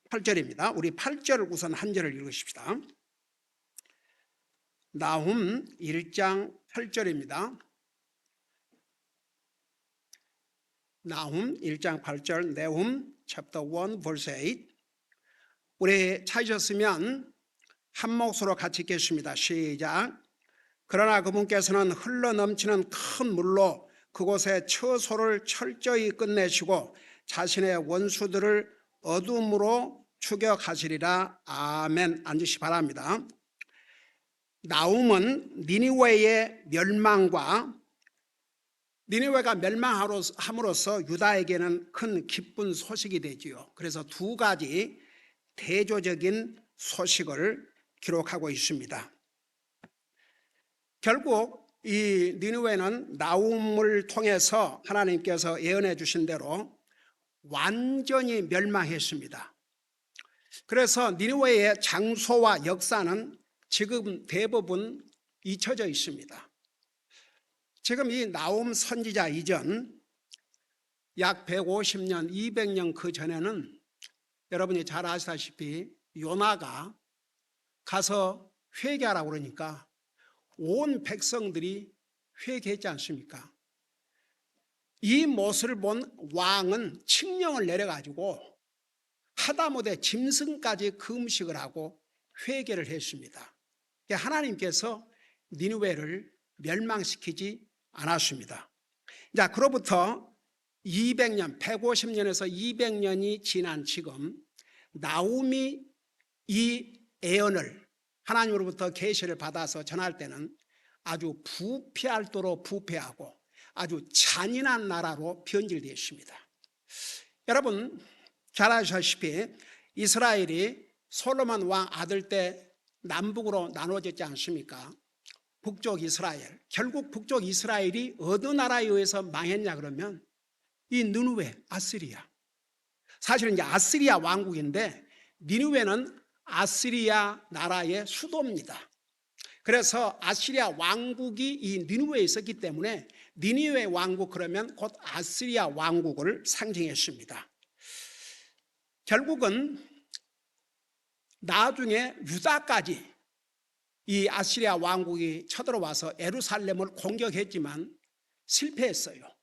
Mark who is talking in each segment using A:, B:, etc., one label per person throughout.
A: 8절입니다. 우리 8절 우선 한 절을 읽으십시다. 나훔 1장 8절입니다. 나훔 1장 8절, 네훔 chapter 1 verse 8. 우리 찾으셨으면 한 몫으로 같이 읽겠습니다. 시작. 그러나 그분께서는 흘러넘치는 큰 물로 그곳의 처소를 철저히 끝내시고 자신의 원수들을 어둠으로 추격하시리라. 아멘. 앉으시 바랍니다. 나훔은 니느웨의 멸망과 니느웨가 멸망함으로써 유다에게는 큰 기쁜 소식이 되지요. 그래서 두 가지 대조적인 소식을 기록하고 있습니다. 결국 이 니느웨는 나훔을 통해서 하나님께서 예언해 주신 대로 완전히 멸망했습니다. 그래서 니느웨의 장소와 역사는 지금 대부분 잊혀져 있습니다. 지금 이 나훔 선지자 이전 약 150년, 200년 그 전에는 여러분이 잘 아시다시피 요나가 가서 회개하라고 그러니까 온 백성들이 회개했지 않습니까? 이 모습을 본 왕은 칙령을 내려가지고 하다못해 짐승까지 금식을 하고 회개를 했습니다. 하나님께서 니느웨를 멸망시키지 않았습니다. 자, 그로부터 200년, 150년에서 200년이 지난 지금 나훔이 이 예언을 하나님으로부터 계시를 받아서 전할 때는 아주 부패할도록 부패하고 아주 잔인한 나라로 변질되었습니다. 여러분 잘 아시다시피 이스라엘이 솔로몬 왕 아들 때 남북으로 나눠졌지 않습니까? 북쪽 이스라엘. 결국 북쪽 이스라엘이 어느 나라에 의해서 망했냐 그러면 이 니느웨, 아시리아. 사실은 이제 아시리아 왕국인데 니느웨는 아시리아 나라의 수도입니다. 그래서 아시리아 왕국이 이 니느웨에 있었기 때문에 니느웨 왕국 그러면 곧 아시리아 왕국을 상징했습니다. 결국은 나중에 유다까지 이 아시리아 왕국이 쳐들어와서 예루살렘을 공격했지만 실패했어요.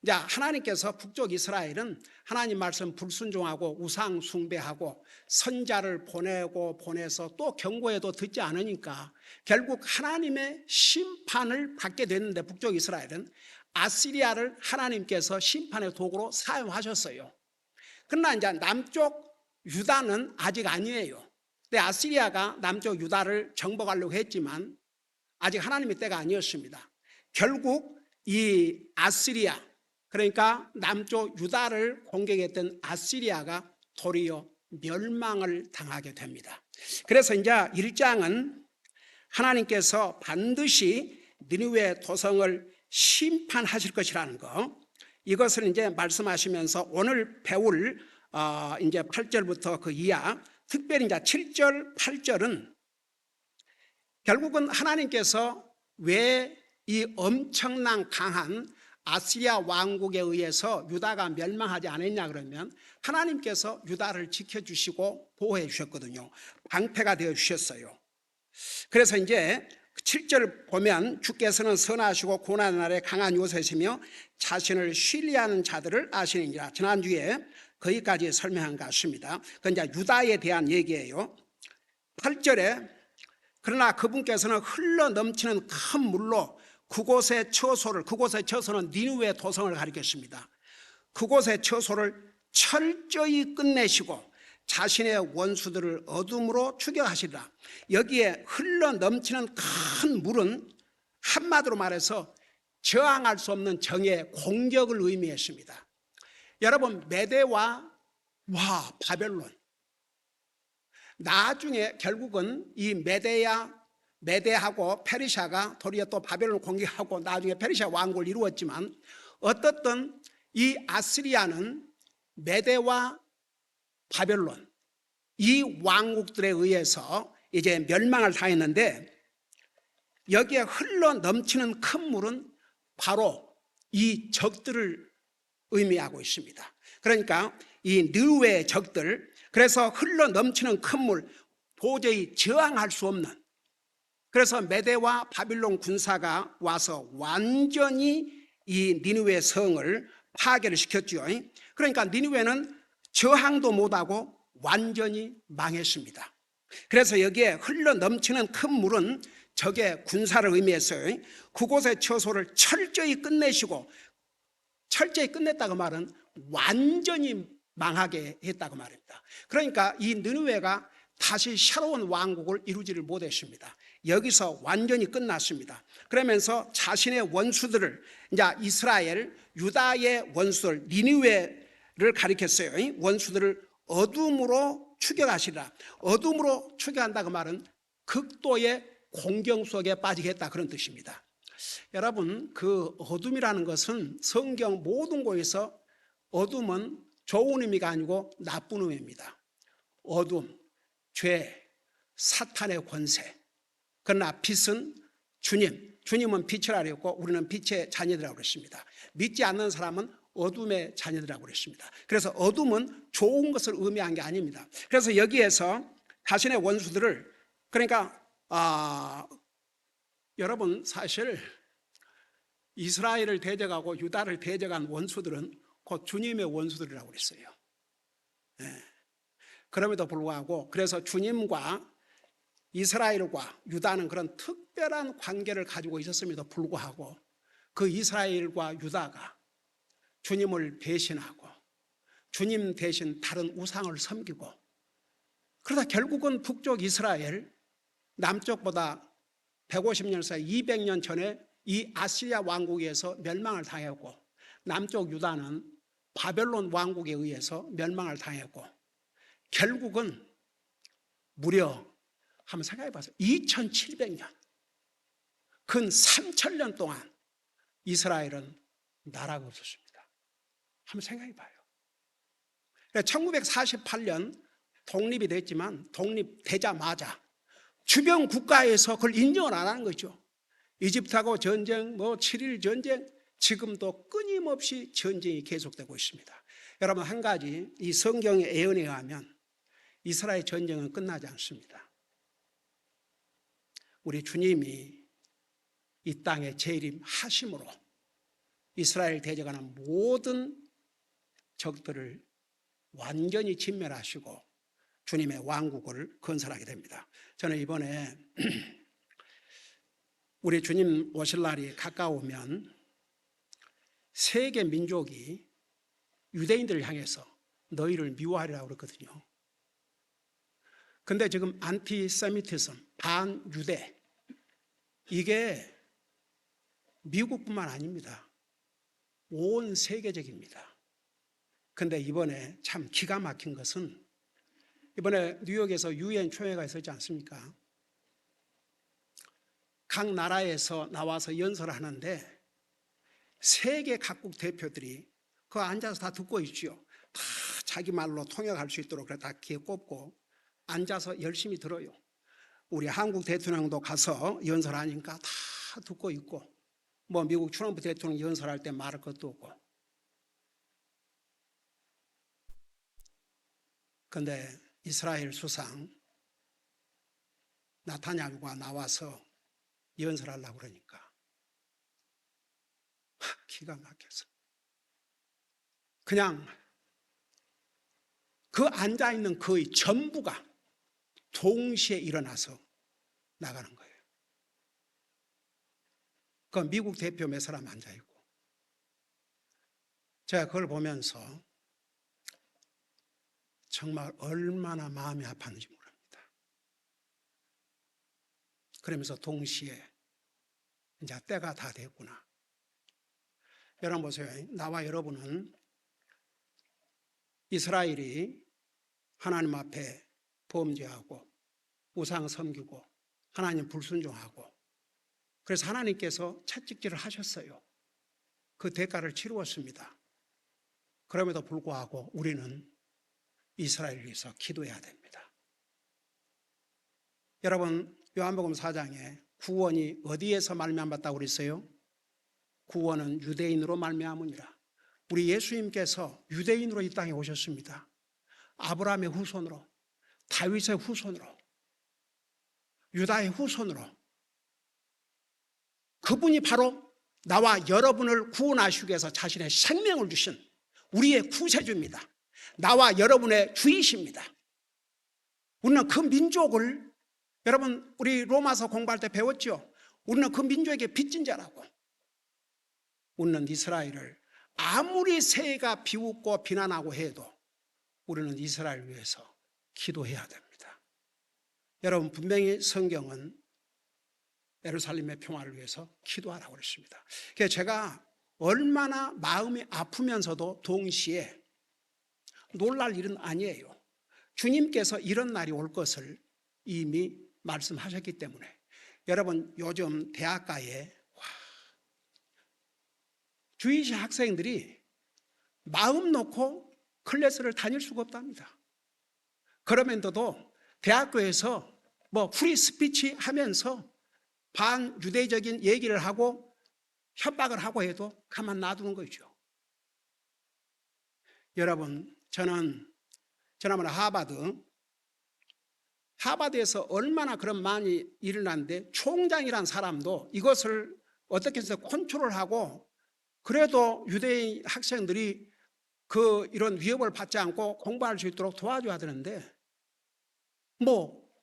A: 자, 하나님께서 북쪽 이스라엘은 하나님 말씀 불순종하고 우상 숭배하고 선자를 보내서 또 경고해도 듣지 않으니까 결국 하나님의 심판을 받게 됐는데 북쪽 이스라엘은 아시리아를 하나님께서 심판의 도구로 사용하셨어요. 그러나 이제 남쪽 유다는 아직 아니에요. 근데 아시리아가 남쪽 유다를 정복하려고 했지만 아직 하나님의 때가 아니었습니다. 결국 이 아시리아, 그러니까 남쪽 유다를 공격했던 아시리아가 도리어 멸망을 당하게 됩니다. 그래서 이제 1장은 하나님께서 반드시 니느웨 도성을 심판하실 것이라는 거, 이것을 이제 말씀하시면서 오늘 배울 이제 8절부터 그 이하, 특별히 이제 7절, 8절은 결국은 하나님께서 왜 이 엄청난 강한 아시리아 왕국에 의해서 유다가 멸망하지 않았냐 그러면 하나님께서 유다를 지켜주시고 보호해 주셨거든요. 방패가 되어 주셨어요. 그래서 이제 7절 보면 주께서는 선하시고 고난의 날에 강한 요새시며 자신을 신뢰하는 자들을 아시느니라. 지난주에 거기까지 설명한 것 같습니다. 그건 이제 유다에 대한 얘기예요. 8절에 그러나 그분께서는 흘러 넘치는 큰 물로 그곳의 처소는 니느웨 도성을 가리켰습니다. 그곳의 처소를 철저히 끝내시고 자신의 원수들을 어둠으로 추격하시리라. 여기에 흘러 넘치는 큰 물은 한마디로 말해서 저항할 수 없는 정의 공격을 의미했습니다. 여러분 메대와 바벨론, 나중에 결국은 이 메대하고 페르시아가 도리어 또 바벨론을 공격하고 나중에 페르시아 왕국을 이루었지만 어떻든 이 아시리아는 메대와 바벨론 이 왕국들에 의해서 이제 멸망을 당했는데 여기에 흘러 넘치는 큰 물은 바로 이 적들을 의미하고 있습니다. 그러니까 이 느웨의 적들, 그래서 흘러 넘치는 큰 물, 도저히 저항할 수 없는, 그래서 메대와 바빌론 군사가 와서 완전히 이 니느웨 성을 파괴를 시켰죠. 그러니까 니느웨는 저항도 못하고 완전히 망했습니다. 그래서 여기에 흘러 넘치는 큰 물은 적의 군사를 의미했어요. 그곳의 처소를 철저히 끝내시고, 철저히 끝냈다고 말은 완전히 망하게 했다고 말입니다. 그러니까 이 느느웨가 다시 새로운 왕국을 이루지를 못했습니다. 여기서 완전히 끝났습니다. 그러면서 자신의 원수들을, 이제 이스라엘, 유다의 원수들, 니느웨를 가리켰어요. 원수들을 어둠으로 추격하시라. 어둠으로 추격한다고 말은 극도의 공경 속에 빠지게 했다, 그런 뜻입니다. 여러분, 그 어둠이라는 것은 성경 모든 곳에서 어둠은 좋은 의미가 아니고 나쁜 의미입니다. 어둠, 죄, 사탄의 권세. 그러나 빛은 주님은 빛을 하렸고 우리는 빛의 자녀들이라고 그랬습니다. 믿지 않는 사람은 어둠의 자녀들이라고 그랬습니다. 그래서 어둠은 좋은 것을 의미한 게 아닙니다. 그래서 여기에서 자신의 원수들을, 그러니까 여러분, 사실 이스라엘을 대적하고 유다를 대적한 원수들은 곧 주님의 원수들이라고 그랬어요. 그럼에도 불구하고, 그래서 주님과 이스라엘과 유다는 그런 특별한 관계를 가지고 있었음에도 불구하고 그 이스라엘과 유다가 주님을 배신하고 주님 대신 다른 우상을 섬기고, 그러다 결국은 북쪽 이스라엘, 남쪽보다 150년 사이 200년 전에 이 아시리아 왕국에서 멸망을 당했고, 남쪽 유다는 바벨론 왕국에 의해서 멸망을 당했고, 결국은 무려 한번 생각해 보세요. 2700년, 근 3000년 동안 이스라엘은 나라가 없었습니다. 한번 생각해 봐요. 1948년 독립이 됐지만 독립되자마자 주변 국가에서 그걸 인정을 안 하는 거죠. 이집트하고 전쟁, 7.1 전쟁, 지금도 끊임없이 전쟁이 계속되고 있습니다. 여러분, 한 가지, 이 성경의 예언에 의하면 이스라엘 전쟁은 끝나지 않습니다. 우리 주님이 이 땅에 재림하심으로 이스라엘 대적하는 모든 적들을 완전히 진멸하시고 주님의 왕국을 건설하게 됩니다. 저는 이번에 우리 주님 오실 날이 가까우면 세계 민족이 유대인들을 향해서 너희를 미워하리라고 그랬거든요. 근데 지금 안티세미티즘, 반유대, 이게 미국뿐만 아닙니다. 온 세계적입니다. 근데 이번에 참 기가 막힌 것은, 이번에 뉴욕에서 유엔 총회가 있었지 않습니까? 각 나라에서 나와서 연설을 하는데 세계 각국 대표들이 그 앉아서 다 듣고 있지요. 다 자기 말로 통역할 수 있도록 다 귀에 꼽고 앉아서 열심히 들어요. 우리 한국 대통령도 가서 연설하니까 다 듣고 있고, 미국 트럼프 대통령 연설할 때 말할 것도 없고. 그런데 이스라엘 수상 나타냐후가 나와서 연설하려고 그러니까 기가 막혀서 그냥 그 앉아있는 거의 전부가 동시에 일어나서 나가는 거예요. 그 미국 대표 몇 사람 앉아있고, 제가 그걸 보면서 정말 얼마나 마음이 아팠는지 모릅니다. 그러면서 동시에 이제 때가 다 됐구나. 여러분 보세요. 나와 여러분은 이스라엘이 하나님 앞에 범죄하고 우상 섬기고 하나님 불순종하고, 그래서 하나님께서 채찍질을 하셨어요. 그 대가를 치루었습니다. 그럼에도 불구하고 우리는 이스라엘을 위해서 기도해야 됩니다. 여러분, 요한복음 4장에 구원이 어디에서 말미암았다고 그랬어요? 구원은 유대인으로 말미암으니라. 우리 예수님께서 유대인으로 이 땅에 오셨습니다. 아브라함의 후손으로, 다윗의 후손으로, 유다의 후손으로. 그분이 바로 나와 여러분을 구원하시기 위해서 자신의 생명을 주신 우리의 구세주입니다. 나와 여러분의 주이십니다. 우리는 그 민족을, 여러분 우리 로마서 공부할 때 배웠죠. 우리는 그 민족에게 빚진 자라고. 우리는 이스라엘을 아무리 새해가 비웃고 비난하고 해도 우리는 이스라엘을 위해서 기도해야 됩니다. 여러분 분명히 성경은 예루살렘의 평화를 위해서 기도하라고 그랬습니다. 그래서 제가 얼마나 마음이 아프면서도 동시에 놀랄 일은 아니에요. 주님께서 이런 날이 올 것을 이미 말씀하셨기 때문에. 여러분 요즘 대학가에 주의시 학생들이 마음 놓고 클래스를 다닐 수가 없답니다. 그러면서도 대학교에서 프리 스피치 하면서 반유대적인 얘기를 하고 협박을 하고 해도 가만 놔두는 거죠. 여러분 저는 지난번에 하버드에서 얼마나 그런 많이 일어났는데 총장이란 사람도 이것을 어떻게 해서 컨트롤하고 그래도 유대인 학생들이 이런 위협을 받지 않고 공부할 수 있도록 도와줘야 되는데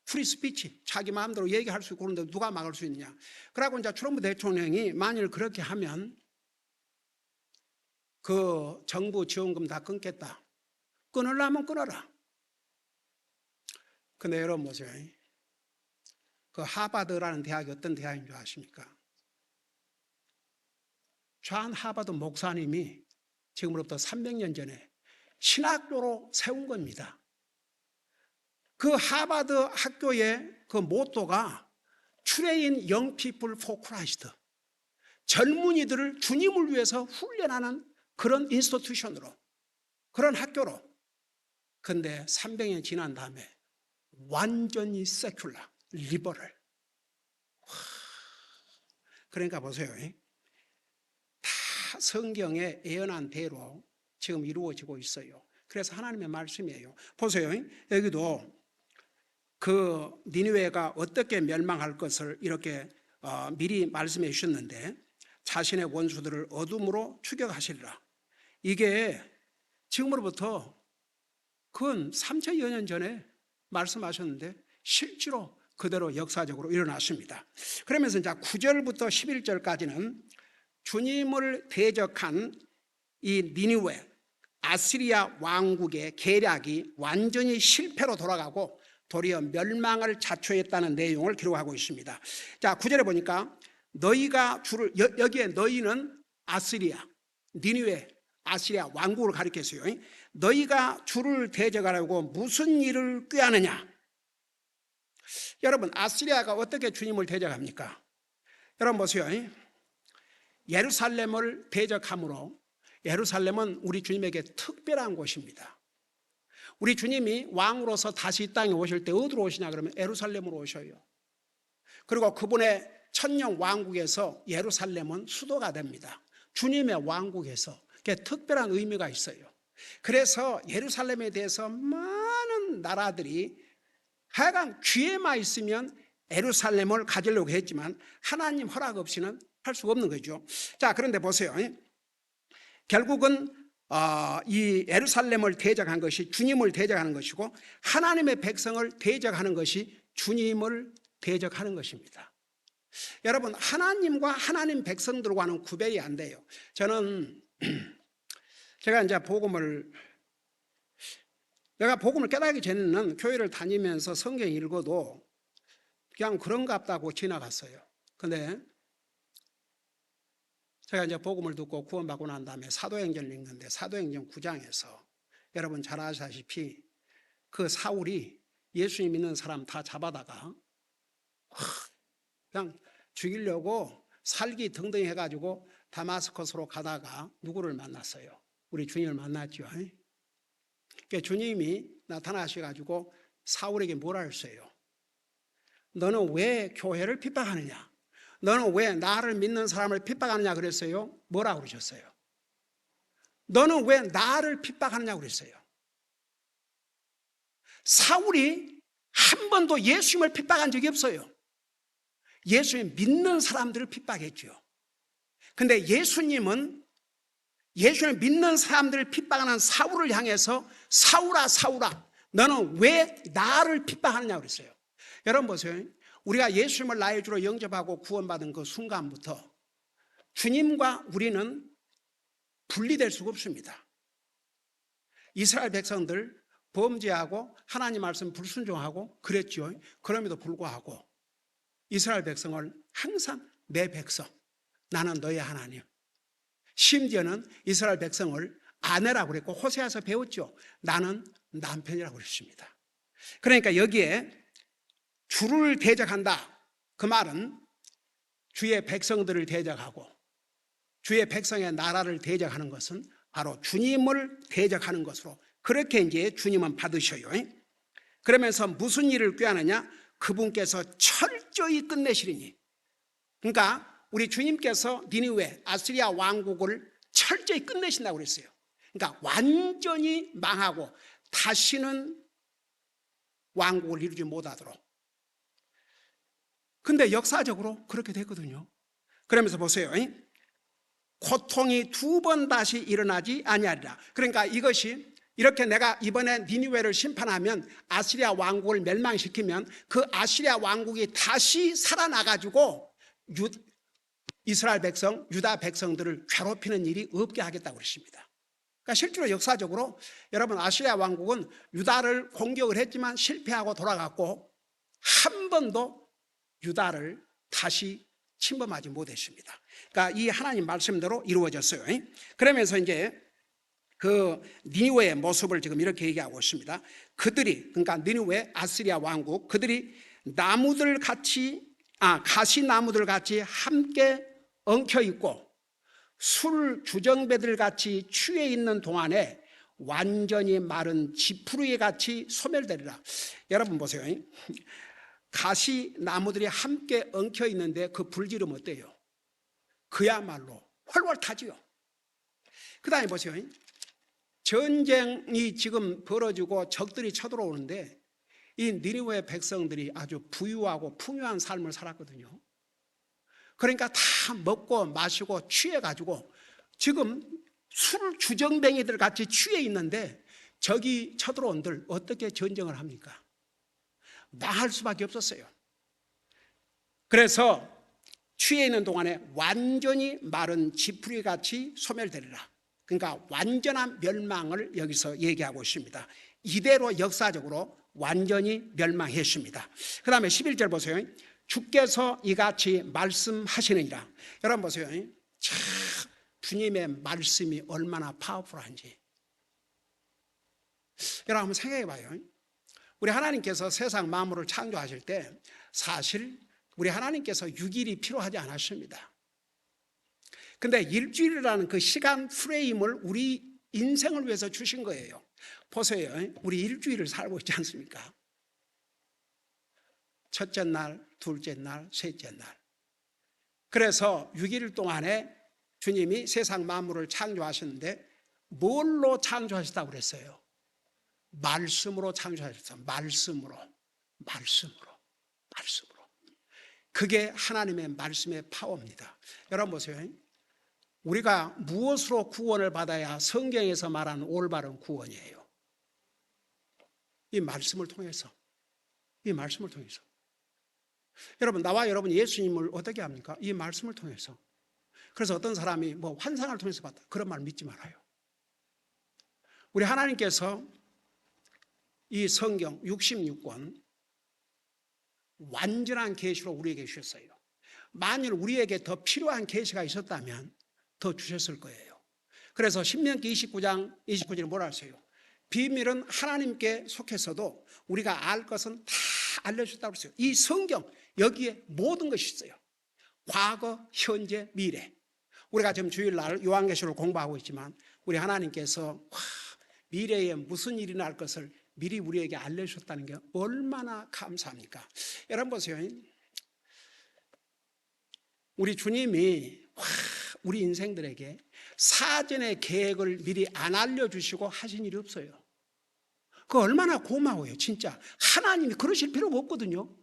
A: 프리 스피치 자기 마음대로 얘기할 수 있고 그런데 누가 막을 수 있냐. 그러고 이제 트럼프 대통령이 만일 그렇게 하면 그 정부 지원금 다 끊겠다. 끊으려면 끊어라. 근데 여러분 보세요. 그 하버드라는 대학이 어떤 대학인 줄 아십니까? 존 하버드 목사님이 지금으로부터 300년 전에 신학교로 세운 겁니다. 그 하버드 학교의 그 모토가 Train young people for Christ. 젊은이들을 주님을 위해서 훈련하는 그런 인스티튜션으로, 그런 학교로. 근데 300년 지난 다음에 완전히 세큘러, 리버럴. 그러니까 보세요. 다 성경에 예언한 대로 지금 이루어지고 있어요. 그래서 하나님의 말씀이에요. 보세요. 여기도 그 니느웨가 어떻게 멸망할 것을 이렇게 미리 말씀해 주셨는데, 자신의 원수들을 어둠으로 추격하시리라. 이게 지금으로부터 근 3000여 년 전에 말씀하셨는데 실제로 그대로 역사적으로 일어났습니다. 그러면서 이제 9절부터 11절까지는 주님을 대적한 이 니느웨 아시리아 왕국의 계략이 완전히 실패로 돌아가고 도리어 멸망을 자초했다는 내용을 기록하고 있습니다. 자, 9절에 보니까 너희가 주를, 여기에 너희는 아시리아, 니느웨 아시리아 왕국을 가리켰어요. 너희가 주를 대적하려고 무슨 일을 꾀하느냐? 여러분 아시리아가 어떻게 주님을 대적합니까? 여러분 보세요. 예루살렘을 대적함으로, 예루살렘은 우리 주님에게 특별한 곳입니다. 우리 주님이 왕으로서 다시 이 땅에 오실 때 어디로 오시냐 그러면 예루살렘으로 오셔요. 그리고 그분의 천년 왕국에서 예루살렘은 수도가 됩니다. 주님의 왕국에서. 그게 특별한 의미가 있어요. 그래서 예루살렘에 대해서 많은 나라들이 하여간 기회만 있으면 예루살렘을 가지려고 했지만 하나님 허락 없이는 할 수가 없는 거죠. 자, 그런데 보세요. 결국은 이 예루살렘을 대적한 것이 주님을 대적하는 것이고, 하나님의 백성을 대적하는 것이 주님을 대적하는 것입니다. 여러분 하나님과 하나님 백성들과는 구별이 안 돼요. 제가 이제 내가 복음을 깨닫기 전에는 교회를 다니면서 성경 읽어도 그냥 그런갑다고 지나갔어요. 근데 제가 이제 복음을 듣고 구원받고 난 다음에 사도행전을 읽는데, 사도행전 9장에서 여러분 잘 아시다시피 그 사울이 예수님 믿는 사람 다 잡아다가 그냥 죽이려고 살기 등등 해가지고 다마스커스로 가다가 누구를 만났어요? 우리 주님을 만났죠. 그러니까 주님이 나타나셔가지고 사울에게 뭐라 했어요? 너는 왜 교회를 핍박하느냐? 너는 왜 나를 믿는 사람을 핍박하느냐 그랬어요? 뭐라고 그러셨어요? 너는 왜 나를 핍박하느냐고 그랬어요. 사울이 한 번도 예수님을 핍박한 적이 없어요. 예수님 믿는 사람들을 핍박했죠. 근데 예수님은 예수님을 믿는 사람들을 핍박하는 사울을 향해서 사울아 사울아 너는 왜 나를 핍박하느냐고 그랬어요. 여러분 보세요. 우리가 예수님을 나의 주로 영접하고 구원받은 그 순간부터 주님과 우리는 분리될 수가 없습니다. 이스라엘 백성들 범죄하고 하나님 말씀 불순종하고 그랬죠. 그럼에도 불구하고 이스라엘 백성을 항상 내 백성, 나는 너의 하나님. 심지어는 이스라엘 백성을 아내라고 그랬고 호세아서 배웠죠. 나는 남편이라고 그랬습니다. 그러니까 여기에 주를 대적한다. 그 말은 주의 백성들을 대적하고 주의 백성의 나라를 대적하는 것은 바로 주님을 대적하는 것으로 그렇게 이제 주님은 받으셔요. 그러면서 무슨 일을 꾀하느냐? 그분께서 철저히 끝내시리니. 그러니까 우리 주님께서 니느웨 아시리아 왕국을 철저히 끝내신다고 그랬어요. 그러니까 완전히 망하고 다시는 왕국을 이루지 못하도록. 근데 역사적으로 그렇게 됐거든요. 그러면서 보세요. 고통이 두 번 다시 일어나지 아니하리라. 그러니까 이것이 이렇게 내가 이번에 니느웨를 심판하면 아시리아 왕국을 멸망시키면 그 아시리아 왕국이 다시 살아나가지고 이스라엘 백성, 유다 백성들을 괴롭히는 일이 없게 하겠다고 그랬습니다. 그러니까 실제로 역사적으로 여러분 아시리아 왕국은 유다를 공격을 했지만 실패하고 돌아갔고 한 번도 유다를 다시 침범하지 못했습니다. 그러니까 이 하나님 말씀대로 이루어졌어요. 그러면서 이제 그 니느웨의 모습을 지금 이렇게 얘기하고 있습니다. 그들이 그러니까 니느웨 아시리아 왕국 그들이 나무들 같이 가시나무들 같이 함께 엉켜 있고 술 주정배들 같이 취해 있는 동안에 완전히 마른 지푸르기 같이 소멸되리라. 여러분 보세요. 가시나무들이 함께 엉켜 있는데 그 불지름 어때요? 그야말로 훨훨 타지요. 그 다음에 보세요. 전쟁이 지금 벌어지고 적들이 쳐들어오는데 이 니느웨 백성들이 아주 부유하고 풍요한 삶을 살았거든요. 그러니까 다 먹고 마시고 취해가지고 지금 술 주정뱅이들 같이 취해 있는데 적이 쳐들어온들 어떻게 전쟁을 합니까? 망할 수밖에 없었어요. 그래서 취해 있는 동안에 완전히 마른 지푸리 같이 소멸되리라. 그러니까 완전한 멸망을 여기서 얘기하고 있습니다. 이대로 역사적으로 완전히 멸망했습니다. 그 다음에 11절 보세요. 주께서 이같이 말씀하시느니라. 여러분 보세요. 참 주님의 말씀이 얼마나 파워풀한지. 여러분 한번 생각해 봐요. 우리 하나님께서 세상 만물을 창조하실 때 사실 우리 하나님께서 6일이 필요하지 않았습니다. 근데 일주일이라는 그 시간 프레임을 우리 인생을 위해서 주신 거예요. 보세요. 우리 일주일을 살고 있지 않습니까? 첫째 날, 둘째 날, 셋째 날. 그래서 6일 동안에 주님이 세상 만물을 창조하셨는데 뭘로 창조하셨다고 그랬어요? 말씀으로 창조하셨어요. 말씀으로. 그게 하나님의 말씀의 파워입니다. 여러분 보세요. 우리가 무엇으로 구원을 받아야 성경에서 말하는 올바른 구원이에요? 이 말씀을 통해서. 여러분 나와 여러분 예수님을 어떻게 합니까? 이 말씀을 통해서. 그래서 어떤 사람이 뭐 환상을 통해서 봤다 그런 말 믿지 말아요. 우리 하나님께서 이 성경 66권 완전한 계시로 우리에게 주셨어요. 만일 우리에게 더 필요한 계시가 있었다면 더 주셨을 거예요. 그래서 신명기 29장 29절에 뭐라 하세요? 비밀은 하나님께 속해서도 우리가 알 것은 다 알려주셨다고 했어요. 이 성경 여기에 모든 것이 있어요. 과거, 현재, 미래. 우리가 지금 주일날 요한계시록을 공부하고 있지만 우리 하나님께서 미래에 무슨 일이 날 것을 미리 우리에게 알려주셨다는 게 얼마나 감사합니까? 여러분 보세요. 우리 주님이 우리 인생들에게 사전의 계획을 미리 안 알려주시고 하신 일이 없어요. 그거 얼마나 고마워요. 진짜 하나님이 그러실 필요가 없거든요.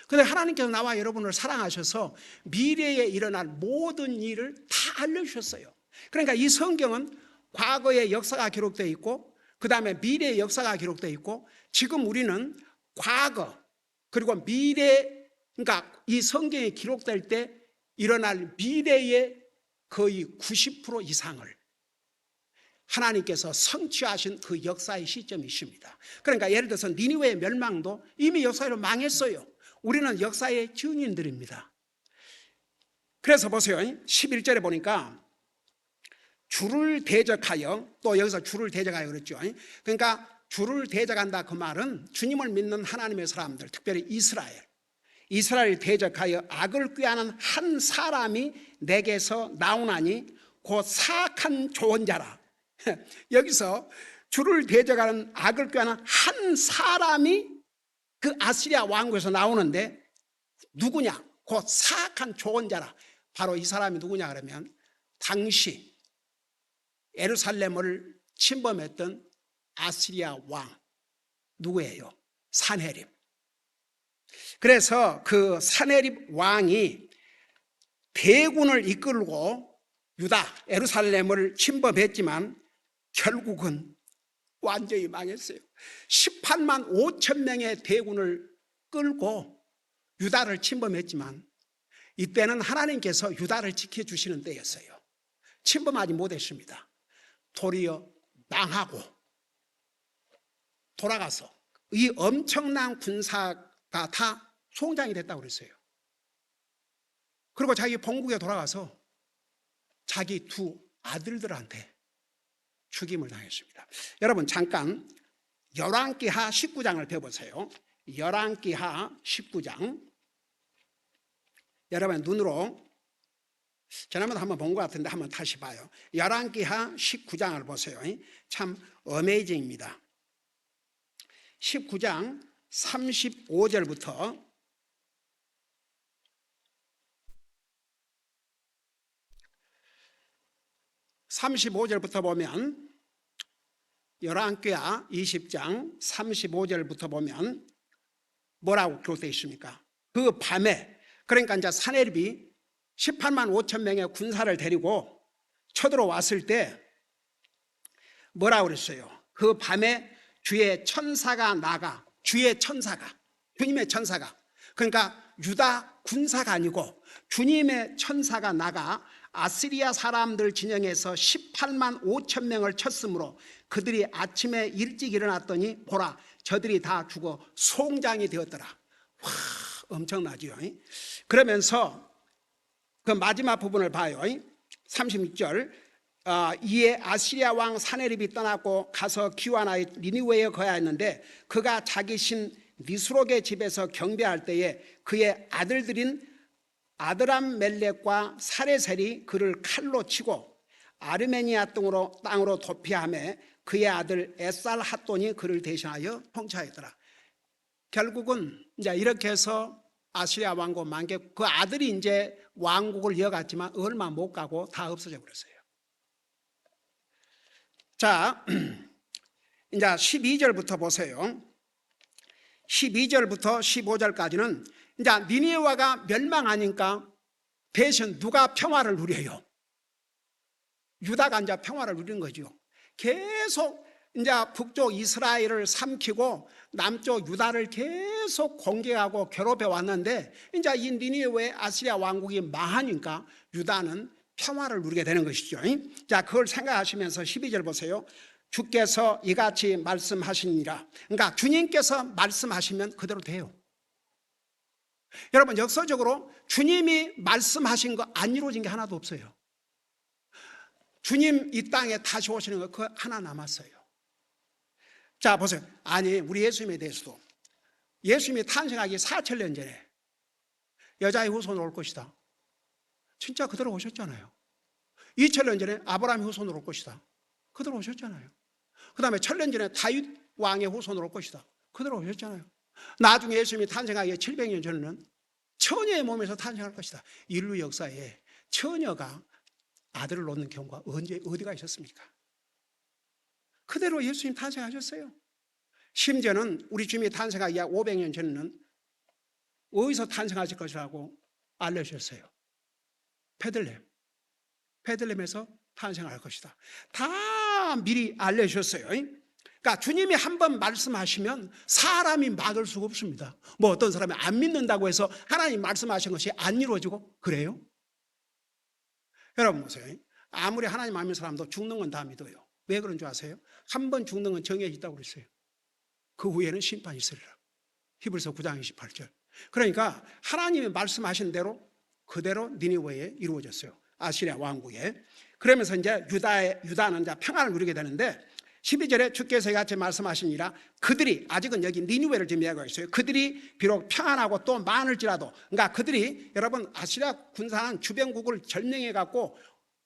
A: 그런데 하나님께서 나와 여러분을 사랑하셔서 미래에 일어날 모든 일을 다 알려주셨어요. 그러니까 이 성경은 과거의 역사가 기록되어 있고, 그 다음에 미래의 역사가 기록되어 있고, 지금 우리는 과거 그리고 미래, 그러니까 이 성경이 기록될 때 일어날 미래의 거의 90% 이상을 하나님께서 성취하신 그 역사의 시점이십니다. 그러니까 예를 들어서 니느웨의 멸망도 이미 역사로 망했어요. 우리는 역사의 증인들입니다. 그래서 보세요. 11절에 보니까 주를 대적하여, 또 여기서 주를 대적하여 그랬죠. 그러니까 주를 대적한다, 그 말은 주님을 믿는 하나님의 사람들, 특별히 이스라엘 대적하여 악을 꾀하는 한 사람이 내게서 나오나니 곧 사악한 조언자라. 여기서 주를 대적하는 악을 꾀하는 한 사람이 그 아시리아 왕국에서 나오는데 누구냐? 곧 사악한 조언자라. 바로 이 사람이 누구냐 그러면 당시 예루살렘을 침범했던 아시리아 왕 누구예요? 산헤립. 그래서 그 산헤립 왕이 대군을 이끌고 유다 예루살렘을 침범했지만 결국은 완전히 망했어요. 18만 5천 명의 대군을 끌고 유다를 침범했지만 이때는 하나님께서 유다를 지켜주시는 때였어요. 침범하지 못했습니다. 도리어 망하고 돌아가서 이 엄청난 군사가 다 송장이 됐다고 그랬어요. 그리고 자기 본국에 돌아가서 자기 두 아들들한테 죽임을 당했습니다. 여러분 잠깐 열왕기하 19장을 펴보세요. 열왕기하 19장. 여러분 눈으로 지난번에 한번 본 것 같은데 한번 다시 봐요. 열왕기하 19장을 보세요. 참 어메이징입니다. 19장 35절부터 35절부터 보면 열왕기하 20장 35절부터 보면 뭐라고 기록되어 있습니까? 그 밤에, 그러니까 이제 산헤립이 18만 5천 명의 군사를 데리고 쳐들어왔을 때 뭐라고 그랬어요? 그 밤에 주의 천사가 나가, 주님의 천사가, 그러니까 유다 군사가 아니고 주님의 천사가 나가 아시리아 사람들 진영에서 18만 5천 명을 쳤으므로 그들이 아침에 일찍 일어났더니 보라 저들이 다 죽어 송장이 되었더라. 와, 엄청나죠. 그러면서 그 마지막 부분을 봐요. 36절. 이에 아시리아 왕 산헤립이 떠나고 가서 기환하여 니느웨에 거하였는데 그가 자기 신 니스록의 집에서 경배할 때에 그의 아들들인 아드람멜렉과 사레셀이 그를 칼로 치고 아르메니아 땅으로 도피하며 그의 아들 에살핫돈이 그를 대신하여 통치하였더라. 결국은 이제 이렇게 해서 아시리아 왕국 만개, 그 아들이 이제 왕국을 이어갔지만 얼마 못 가고 다 없어져 버렸어요. 자, 이제 12절부터 보세요. 12절부터 15절까지는 이제 니느웨가 멸망하니까 대신 누가 평화를 누려요? 유다가 이제 평화를 누리는 거죠. 계속 이제 북쪽 이스라엘을 삼키고 남쪽 유다를 계속 공격하고 괴롭혀 왔는데 이제 이 니느웨 아시리아 왕국이 망하니까 유다는 평화를 누리게 되는 것이죠. 자, 그걸 생각하시면서 12절 보세요. 주께서 이같이 말씀하시니라. 그러니까 주님께서 말씀하시면 그대로 돼요. 여러분 역사적으로 주님이 말씀하신 거 안 이루어진 게 하나도 없어요. 주님 이 땅에 다시 오시는 거 그거 하나 남았어요. 자 보세요. 아니 우리 예수님에 대해서도 예수님이 탄생하기 4천년 전에 여자의 후손으로 올 것이다. 진짜 그대로 오셨잖아요. 2000년 전에 아브라함의 후손으로 올 것이다. 그대로 오셨잖아요. 그 다음에 1000년 전에 다윗 왕의 후손으로 올 것이다. 그대로 오셨잖아요. 나중에 예수님이 탄생하기 700년 전에는 처녀의 몸에서 탄생할 것이다. 인류 역사에 처녀가 아들을 놓는 경우가 어디가 있었습니까? 그대로 예수님 탄생하셨어요. 심지어는 우리 주님이 탄생하기 약 500년 전에는 어디서 탄생하실 것이라고 알려주셨어요. 베들레헴에서 탄생할 것이다. 다 미리 알려주셨어요. 그러니까 주님이 한번 말씀하시면 사람이 막을 수가 없습니다. 뭐 어떤 사람이 안 믿는다고 해서 하나님 말씀하신 것이 안 이루어지고 그래요? 여러분 보세요. 아무리 하나님 안 믿는 사람도 죽는 건 다 믿어요. 왜 그런 줄 아세요? 한 번 죽는 건 정해져 있다고 그랬어요. 그 후에는 심판이 있으리라. 히브리서 9장 28절. 그러니까 하나님이 말씀하신 대로 그대로 니느웨에 이루어졌어요. 아시리아 왕국에. 그러면서 이제 유다는 이제 평안을 누리게 되는데 12절에 주께서 이같이 말씀하시니라 그들이 아직은 여기 니느웨를 지금 이야기하고 있어요. 그들이 비록 평안하고 또 많을지라도 그러니까 그들이 여러분 아시리아 군사는 주변국을 점령해 갖고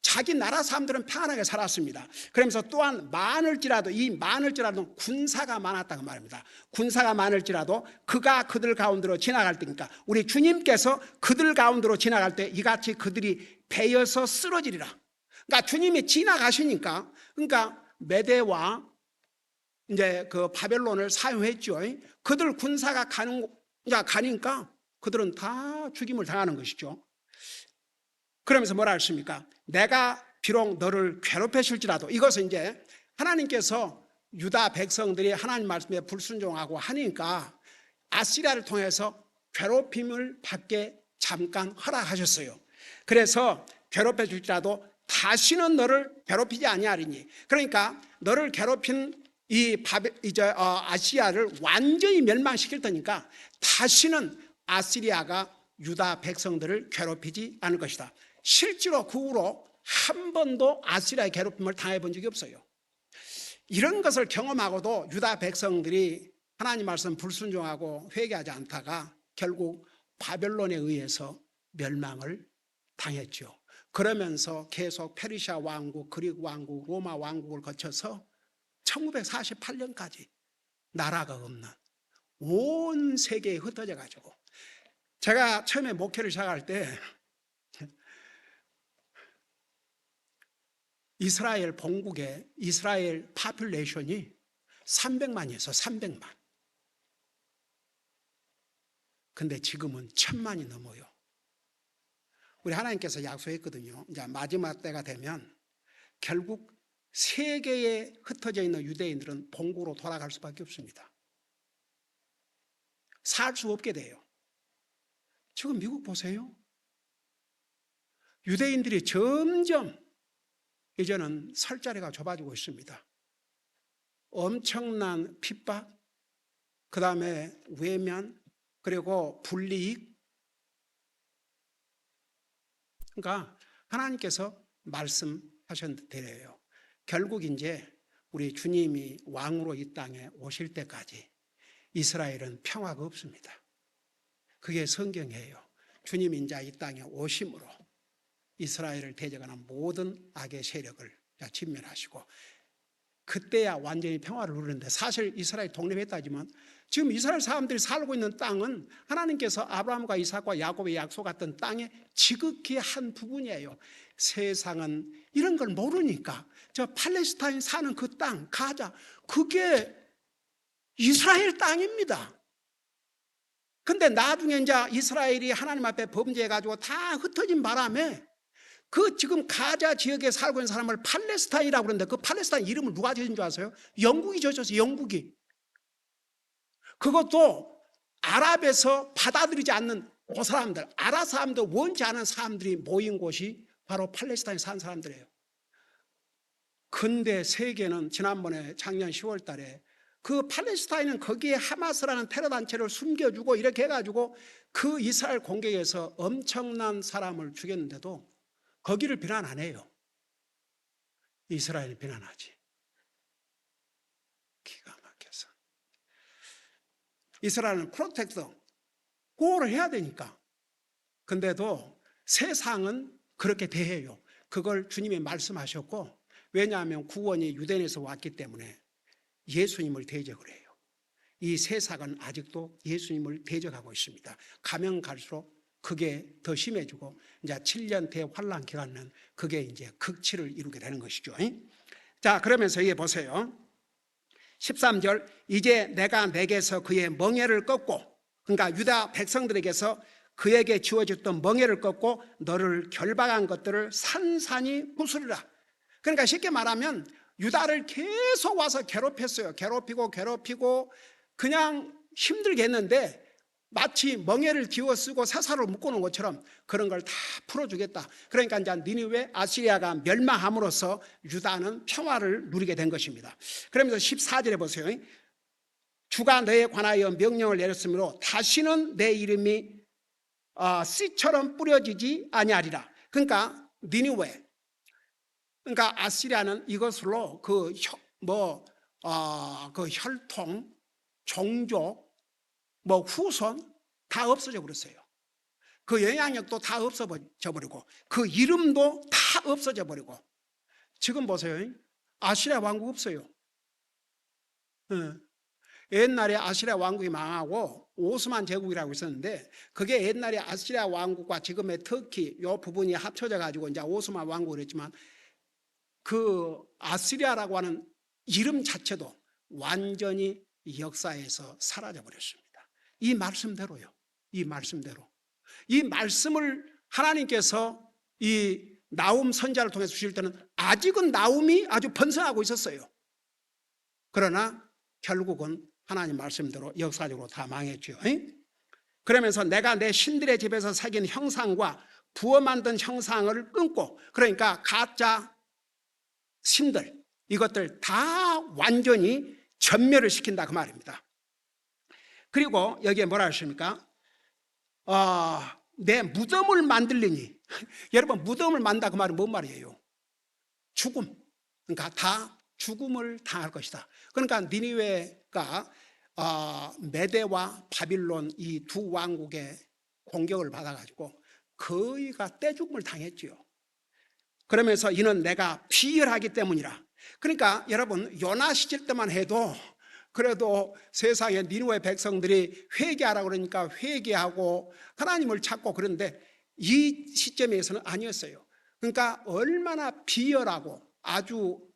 A: 자기 나라 사람들은 평안하게 살았습니다. 그러면서 또한 많을지라도 이 많을지라도 군사가 많았다고 말합니다. 군사가 많을지라도 그가 그들 가운데로 지나갈 때니까 우리 주님께서 그들 가운데로 지나갈 때 이같이 그들이 베어서 쓰러지리라. 그러니까 주님이 지나가시니까 그러니까 메대와 이제 그 바벨론을 사용했죠. 그들 군사가 가니까 그들은 다 죽임을 당하는 것이죠. 그러면서 뭐라 했습니까? 내가 비록 너를 괴롭히실지라도 이것은 이제 하나님께서 유다 백성들이 하나님 말씀에 불순종하고 하니까 아시리아를 통해서 괴롭힘을 받게 잠깐 허락하셨어요. 그래서 괴롭혀 줄지라도 다시는 너를 괴롭히지 아니하리니 그러니까 너를 괴롭힌 아시리아를 완전히 멸망시킬 테니까 다시는 아시리아가 유다 백성들을 괴롭히지 않을 것이다. 실제로 그 후로 한 번도 아시리아의 괴롭힘을 당해본 적이 없어요. 이런 것을 경험하고도 유다 백성들이 하나님 말씀 불순종하고 회개하지 않다가 결국 바벨론에 의해서 멸망을 당했죠. 그러면서 계속 페르시아 왕국, 그리스 왕국, 로마 왕국을 거쳐서 1948년까지 나라가 없는 온 세계에 흩어져 가지고 제가 처음에 목회를 시작할 때 이스라엘 본국에 이스라엘 파퓰레이션이 300만이었어. 300만. 근데 지금은 1000만이 넘어요. 우리 하나님께서 약속했거든요. 이제 마지막 때가 되면 결국 세계에 흩어져 있는 유대인들은 본국으로 돌아갈 수밖에 없습니다. 살 수 없게 돼요. 지금 미국 보세요. 유대인들이 점점 이제는 설 자리가 좁아지고 있습니다. 엄청난 핍박, 그 다음에 외면, 그리고 불이익. 그러니까 하나님께서 말씀하셨대요. 결국 이제 우리 주님이 왕으로 이 땅에 오실 때까지 이스라엘은 평화가 없습니다. 그게 성경이에요. 주님이 이제 이 땅에 오심으로 이스라엘을 대적하는 모든 악의 세력을 진멸하시고 그때야 완전히 평화를 누리는데 사실 이스라엘 독립했다지만 지금 이스라엘 사람들이 살고 있는 땅은 하나님께서 아브라함과 이삭과 야곱의 약속했던 땅의 지극히 한 부분이에요. 세상은 이런 걸 모르니까 저 팔레스타인 사는 그 땅, 가자, 그게 이스라엘 땅입니다. 근데 나중에 이제 이스라엘이 하나님 앞에 범죄해가지고 다 흩어진 바람에 그 지금 가자 지역에 살고 있는 사람을 팔레스타인이라고 그러는데 그 팔레스타인 이름을 누가 지은 줄 아세요? 영국이 지었어요. 영국이. 그것도 아랍에서 받아들이지 않는 그 사람들, 아랍 사람들, 원치 않은 사람들이 모인 곳이 바로 팔레스타인에 산 사람들이에요. 근데 세계는 지난번에 작년 10월 달에 그 팔레스타인은 거기에 하마스라는 테러 단체를 숨겨주고 이렇게 해가지고 그 이스라엘 공격에서 엄청난 사람을 죽였는데도 거기를 비난 안 해요. 이스라엘을 비난하지. 기가 막혀서. 이스라엘은 프로텍터, 보호를 해야 되니까. 근데도 세상은 그렇게 대해요. 그걸 주님이 말씀하셨고, 왜냐하면 구원이 유대인에서 왔기 때문에 예수님을 대적을 해요. 이 세상은 아직도 예수님을 대적하고 있습니다. 가면 갈수록 그게 더 심해지고 이제 7년 대환란 기간은 그게 이제 극치를 이루게 되는 것이죠. 자, 그러면서 이게 보세요. 13절, 이제 내가 내게서 그의 멍에를 꺾고, 그러니까 유다 백성들에게서 그에게 지어졌던 멍에를 꺾고 너를 결박한 것들을 산산이 부수리라. 그러니까 쉽게 말하면 유다를 계속 와서 괴롭혔어요. 괴롭히고 그냥 힘들게 했는데 마치 멍에를 기워 쓰고 사사를 묶어놓은 것처럼 그런 걸 다 풀어주겠다. 그러니까 이제 니느웨 아시리아가 멸망함으로써 유다는 평화를 누리게 된 것입니다. 그러면서 14절에 보세요. 주가 너에 관하여 명령을 내렸으므로 다시는 내 이름이 씨처럼 뿌려지지 아니하리라. 그러니까 니느웨, 그러니까 아시리아는 이것으로 그 혈통, 종족, 후손 다 없어져 버렸어요. 그 영향력도 다 없어져 버리고 그 이름도 다 없어져 버리고. 지금 보세요. 아시리아 왕국 없어요. 옛날에 아시리아 왕국이 망하고 오스만 제국이라고 있었는데 그게 옛날에 아시리아 왕국과 지금의 터키 요 부분이 합쳐져 가지고 이제 오스만 왕국을 했지만 그 아시리아라고 하는 이름 자체도 완전히 역사에서 사라져 버렸습니다. 이 말씀대로요. 이 말씀을 하나님께서 이 나움 선자를 통해서 주실 때는 아직은 나움이 아주 번성하고 있었어요. 그러나 결국은 하나님 말씀대로 역사적으로 다 망했죠. 그러면서 내가 내 신들의 집에서 새긴 형상과 부어 만든 형상을 끊고, 그러니까 가짜 신들 이것들 다 완전히 전멸을 시킨다 그 말입니다. 그리고 여기에 뭐라 하십니까? 내 무덤을 만들리니. 여러분, 무덤을 만든다 그 말은 뭔 말이에요? 죽음. 그러니까 다 죽음을 당할 것이다. 그러니까 니느웨가 메대와 바빌론 이 두 왕국의 공격을 받아가지고 거의가 떼죽음을 당했지요. 그러면서 이는 내가 비열하기 때문이라. 그러니까 여러분, 요나 시절 때만 해도 그래도 세상에 니느웨 백성들이 회개하라고 그러니까 회개하고 하나님을 찾고, 그런데 이 시점에서는 아니었어요. 그러니까 얼마나 비열하고 아주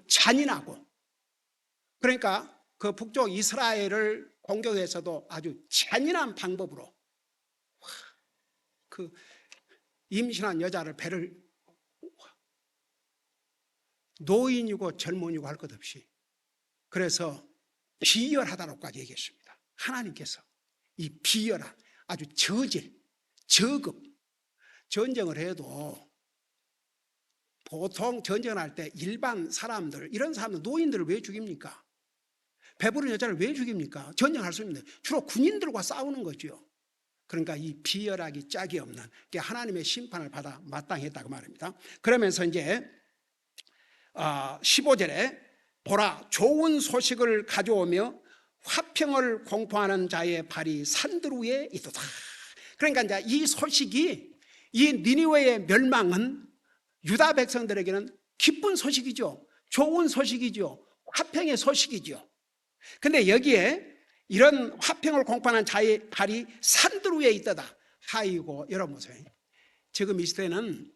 A: 잔인하고, 그러니까 그 북쪽 이스라엘을 공격해서도 아주 잔인한 방법으로 그 임신한 여자를 배를 노인이고 젊은이고 할 것 없이, 그래서 비열하다고까지 얘기했습니다. 하나님께서 이 비열한 아주 저급 전쟁을 해도 보통 전쟁을 할 때 일반 사람들, 이런 사람들, 노인들을 왜 죽입니까? 배부른 여자를 왜 죽입니까? 전쟁할 수 있는데 주로 군인들과 싸우는 거죠. 그러니까 이 비열하기 짝이 없는 하나님의 심판을 받아 마땅했다고 말입니다. 그러면서 이제 15절에 보라, 좋은 소식을 가져오며 화평을 공포하는 자의 발이 산들 위에 있도다. 그러니까 이제 이 소식이, 이 니느웨의 멸망은 유다 백성들에게는 기쁜 소식이죠. 좋은 소식이죠. 화평의 소식이죠. 근데 여기에 이런 화평을 공포하는 자의 발이 산들 위에 있다다. 아이고, 여러분 보세요. 지금 이 시대는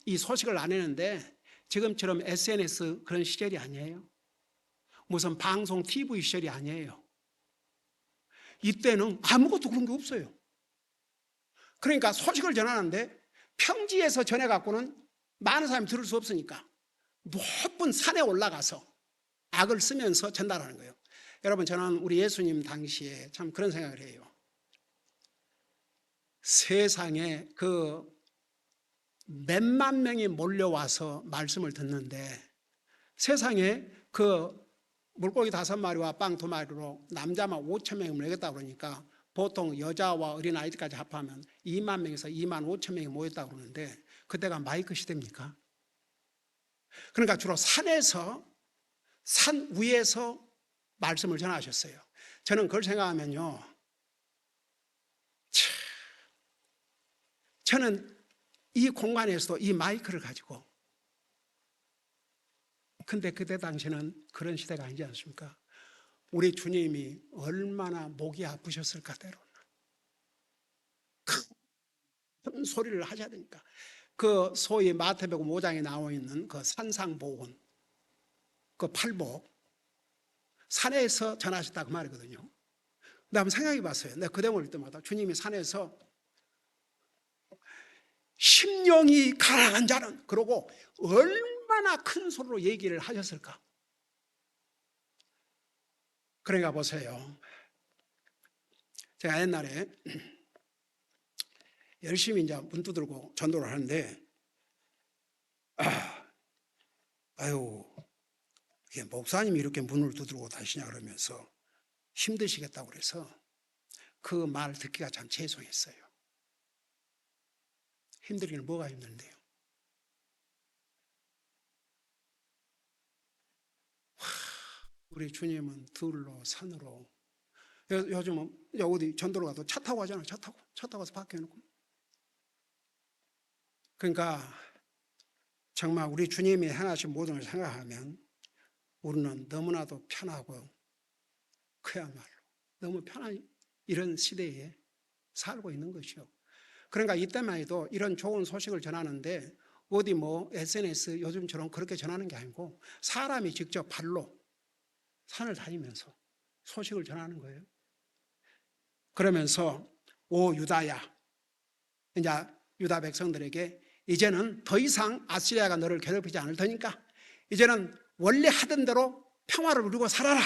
A: 이 소식을 안 했는데 지금처럼 SNS 그런 시절이 아니에요. 무슨 방송 TV 시절이 아니에요. 이때는 아무것도 그런 게 없어요. 그러니까 소식을 전하는데 평지에서 전해갖고는 많은 사람이 들을 수 없으니까 높은 산에 올라가서 악을 쓰면서 전달하는 거예요. 여러분, 저는 우리 예수님 당시에 참 그런 생각을 해요. 세상에 그 몇만 명이 몰려와서 말씀을 듣는데 세상에 그 물고기 5마리와 빵 2마리로 남자만 5천 명이 모였다고 그러니까 보통 여자와 어린아이들까지 합하면 2만 명에서 2만 5천 명이 모였다고 그러는데 그때가 마이크 시대입니까? 그러니까 주로 산 위에서 말씀을 전하셨어요. 저는 그걸 생각하면요, 저는 이 공간에서도 이 마이크를 가지고, 근데 그때 당시에는 그런 시대가 아니지 않습니까? 우리 주님이 얼마나 목이 아프셨을까 때로는 큰 소리를 하셔야 되니까. 그 소위 마태복음 5장에 나와 있는 그 산상보훈, 그 팔복, 산에서 전하셨다 그 말이거든요. 근데 한번 생각해 봤어요. 내가 그 대목을 볼 때마다 주님이 산에서 심령이 가라앉은 자는, 그러고 얼마나 큰 소리로 얘기를 하셨을까. 그러니까 보세요. 제가 옛날에 열심히 이제 문 두들고 전도를 하는데, 아유, 목사님이 이렇게 문을 두드리고 다시냐 그러면서 힘드시겠다고 그래서 그 말 듣기가 참 죄송했어요. 힘들기는 뭐가 힘든데요. 우리 주님은 들로 산으로, 요즘은 어디 전도로 가도 차 타고 가잖아요. 차 타고 가서 밖에 놓고. 그러니까 정말 우리 주님이 행하신 모든 걸 생각하면 우리는 너무나도 편하고, 그야말로 너무 편한 이런 시대에 살고 있는 것이요. 그러니까 이때만 해도 이런 좋은 소식을 전하는데 어디 SNS 요즘처럼 그렇게 전하는 게 아니고 사람이 직접 발로 산을 다니면서 소식을 전하는 거예요. 그러면서 오 유다야, 이제 유다 백성들에게 이제는 더 이상 아시리아가 너를 괴롭히지 않을 테니까 이제는 원래 하던 대로 평화를 누리고 살아라.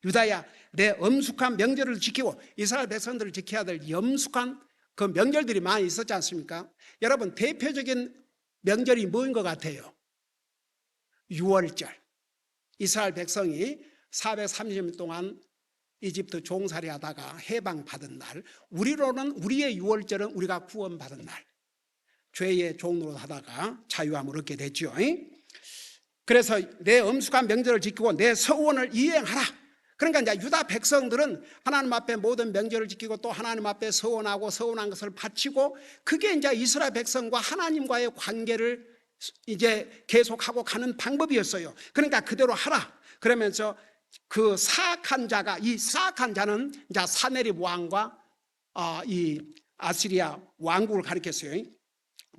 A: 유다야, 내 엄숙한 명절을 지키고, 이스라엘 백성들을 지켜야 될 엄숙한 그 명절들이 많이 있었지 않습니까? 여러분, 대표적인 명절이 뭐인 것 같아요? 유월절. 이스라엘 백성이 430년 동안 이집트 종살이 하다가 해방받은 날, 우리의 유월절은 우리가 구원받은 날, 죄의 종로로 하다가 자유함을 얻게 됐죠. 그래서 내 엄숙한 명절을 지키고 내 서원을 이행하라. 그러니까 이제 유다 백성들은 하나님 앞에 모든 명절을 지키고 또 하나님 앞에 서원하고 서원한 것을 바치고, 그게 이제 이스라엘 백성과 하나님과의 관계를 이제 계속하고 가는 방법이었어요. 그러니까 그대로 하라. 그러면서 그 사악한 자가, 이 사악한 자는 이제 사네립 왕과 이 아시리아 왕국을 가리켰어요.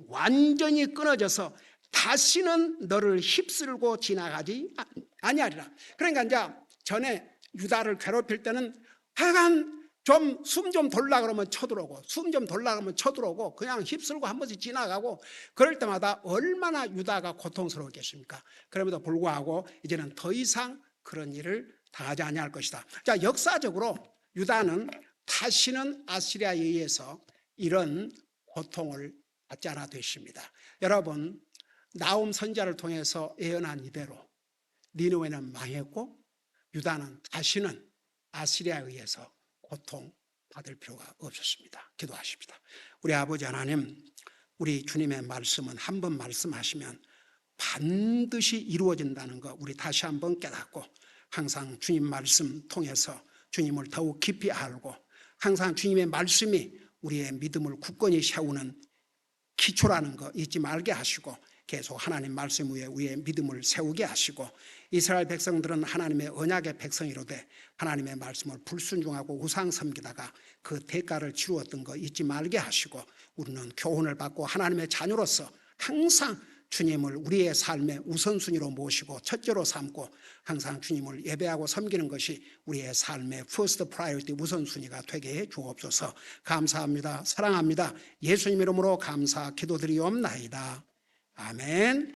A: 완전히 끊어져서 다시는 너를 휩쓸고 지나가지 아니하리라. 그러니까 이제 전에 유다를 괴롭힐 때는 하여간 좀 숨 좀 돌라 그러면 쳐들어오고, 숨 좀 돌라 그러면 쳐들어오고, 그냥 휩쓸고 한 번씩 지나가고, 그럴 때마다 얼마나 유다가 고통스러웠겠습니까? 그럼에도 불구하고 이제는 더 이상 그런 일을 당하지 아니할 것이다. 자, 역사적으로 유다는 다시는 아시리아에 의해서 이런 고통을 받지 않아 되십니다. 여러분, 나훔 선지자를 통해서 예언한 이대로 니느웨는 망했고 유다는 다시는 아시리아에 의해서 고통받을 필요가 없었습니다. 기도하십니다. 우리 아버지 하나님, 우리 주님의 말씀은 한 번 말씀하시면 반드시 이루어진다는 거 우리 다시 한번 깨닫고, 항상 주님 말씀 통해서 주님을 더욱 깊이 알고, 항상 주님의 말씀이 우리의 믿음을 굳건히 세우는 기초라는 거 잊지 말게 하시고, 계속 하나님 말씀 위에 우리의 믿음을 세우게 하시고, 이스라엘 백성들은 하나님의 언약의 백성이로되 하나님의 말씀을 불순종하고 우상 섬기다가 그 대가를 치루었던 거 잊지 말게 하시고, 우리는 교훈을 받고 하나님의 자녀로서 항상 주님을 우리의 삶의 우선순위로 모시고 첫째로 삼고 항상 주님을 예배하고 섬기는 것이 우리의 삶의 first priority 우선순위가 되게 해 주옵소서. 감사합니다. 사랑합니다. 예수님 이름으로 감사 기도드리옵나이다. 아멘.